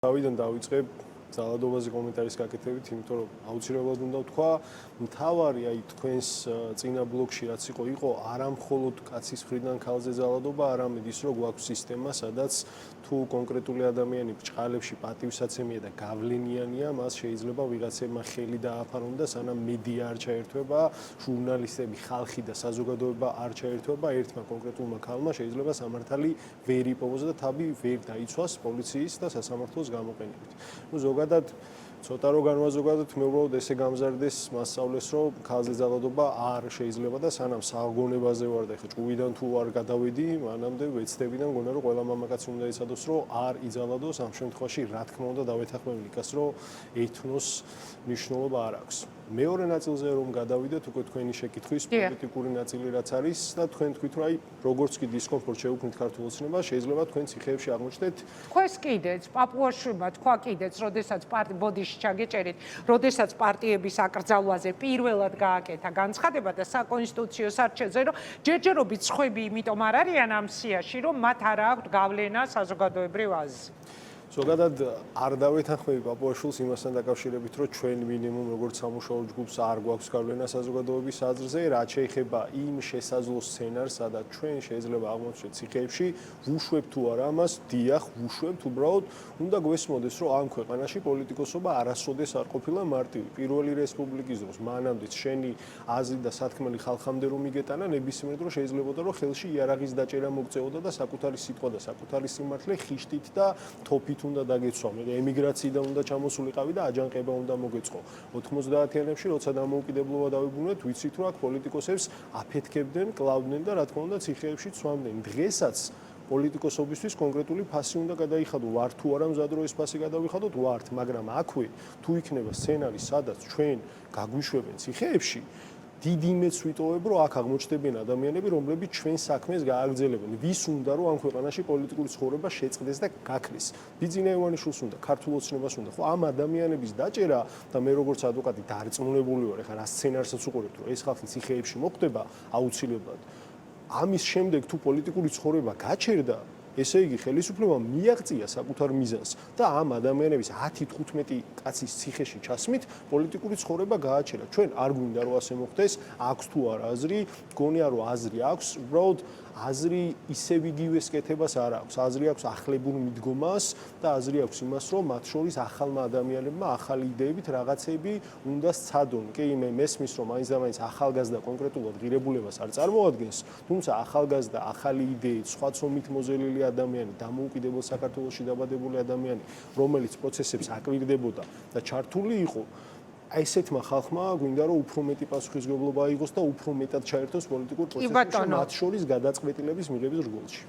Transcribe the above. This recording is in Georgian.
თავიდან დავიწყებ ძალადობაზე კომენტარის გაკეთებით, იმიტომ რომ აუცილებლად უნდა ვთქვა, მთავარი აი თქვენს წინა ბლოკში რაც იყო არა მხოლოდ კაცის მხრიდან ქალზე ძალადობა, არამედ ის რომ გვაქვს სისტემა, სადაც თუ კონკრეტული ადამიანი ბრჭყალებში პატივსაცემია და გავლენიანია, მას შეიძლება ვიღაცებმა ხელი დააფარონ და სანამ მედია არ ჩაერთვება, ჟურნალისტები, ხალხი და საზოგადოება არ ჩაერთვება, ერთმა კონკრეტულმა ქალმა შეიძლება სამართალი ვერ იპოვოს და თავი ვერ დაიცვას პოლიციის და სასამართლოს გამოყენებით. ზოგადად ცოტა რო განვაზოგადოთ, მე უბრალოდ ესე გამზარდეს მასწავლეს, რომ ქალზე ძალადობა არ შეიძლება და სანამ საღონებაზე ვარ და ეხლა ჭუვიდან თუ არ გადავედი, მანამდე ვეცდები და მგონა რომ ყველა მამაკაცი უნდა იცადოს, რომ არ იძალადოს, ამ შემთხვევაში რა თქმა უნდა დავეთანხმებ იქას, რომ ეთნოს მნიშვნელობა არ აქვს. მეორე ნაწილზე რომ გადავიდეთ, უკვე თქვენი შეკითხვის პოლიტიკური ნაწილი რაც არის და თქვენ თქვით, რომ აი როგორც კი დისკომფორტ შეუქმნით ქართულ ოცნებას, შეიძლება თქვენ ციხეებში აღმოჩნდეთ. თქვენს კიდეც პაპუაშვილმა თქვა კიდეც, როდესაც ბოდიში ჩაგეჭერით, როდესაც პარტიების აკრძალვაზე პირველად გააკეთა განცხადება და საკონსტიტუციო არჩევზე, რომ ჯერჯერობით სხვები იმიტომ არ არიან ამ სიაში, რომ მათ არ აქვთ გავლენა საზოგადოებრივ აზრზე. ზოგადად არ დავეთანხმები პაპუაშვილს იმასთან დაკავშირებით, რომ ჩვენ მინიმუმ როგორც სამუშაო ჯგუფს არ გვაქვს გავლენა საზოგადოების აზრზე, რაც შეეხება იმ შესაძლო სცენარს, სადაც ჩვენ შეიძლება აღმოჩნდეთ ციხეებში, ვუშვებთ თუ არა ამას, დიახ, ვუშვებთ, უბრალოდ უნდა გვესმოდეს, რომ ამ ქვეყანაში პოლიტიკოსობა არასოდეს არ ყოფილა მარტივი. პირველი რესპუბლიკის დროს მანამდეც შენი აზრი და სათქმელი ხალხამდე რომ იგეტანა, ნებისმიერ დროს შეიძლებოდა, რომ ხელში იარაღის დაჭერა მოგწეოდა და საკუთარი სიტყვა და საკუთარი სიმართლე ხიშტით და თოფით უნდა დაგეცვა, მე ემიგრაციიდან უნდა ჩამოსულიყავი და აჯანყება უნდა მოგეწყო. 90-იანებში, როცა დამოუკიდებლობა დავიბრუნეთ, ვიცით, რომ აქ პოლიტიკოსებს აფეთქებდნენ, კლავდნენ და რა თქმა უნდა ციხეებში ცვამდნენ. დღესაც პოლიტიკოსობისთვის კონკრეტული ფასი უნდა გადაიხადო, ვარ თუ არა მზად რომ ეს ფასი გადავიხადოთ, ვართ, მაგრამ აქვე თუ იქნება სცენარი, სადაც ჩვენ გაგვიშვებენ ციხეებში, დიდი იმედს ვიტოვებ, რომ აქ აღმოჩნდებიან ადამიანები, რომლებიც ჩვენ საქმეს გააგრძელებენ. ვის უნდა რომ ამ ქვეყანაში პოლიტიკური ცხოვრება შეწყდეს და გაქრეს? ბიძინა ივანიშვილს უნდა, ქართულ ოცნებას უნდა. ხო, ამ ადამიანების დაჭერა და მე როგორც ადვოკატი დარწმუნებული ვარ, ეხლა რა სცენარსაც უყურებთ, რომ ეს ხალხი ციხეებში მოხვდება აუცილებლად. ამის შემდეგ თუ პოლიტიკური ცხოვრება გაჩერდა, ესე იგი ხელისუფლებამ მიაღწია საკუთარ მიზანს და ამ ადამიანების 10-15 კაცის ციხეში ჩასმით პოლიტიკური ცხოვრება გააჩერა. ჩვენ არ გვინდა რომ ასე მოხდეს, აქვს თუ არა აზრი, გონია რომ აზრი აქვს, უბრალოდ აზრი ისევ იგივეს კეთებას არ აქვს. აზრი აქვს ახლებურ მიდგომას და აზრი აქვს იმას, რომ მათ შორის ახალმა ადამიანებმა ახალი იდეებით რაღაცები უნდა სცადონ. კი, მე მესმის, რომ მაინც და მაინც ახალგაზრდა კონკრეტულად ღირებულებას არ წარმოადგენს, თუმცა ახალგაზრდა, ახალი იდეით, სხვა ცომით მოზელილი ადამიანი, დამოუკიდებელ საქართველოში დაბადებული ადამიანი, რომელიც პროცესებს აკვირდებოდა და ჩართული იყო, აი ესეთმა ხალხმა გვინდა რომ უფრო მეტი პასუხისმგებლობა აიღოს და უფრო მეტად ჩაერთოს პოლიტიკურ პროცესებში, მათ შორის გადაწყვეტილების მიღების რგოლში.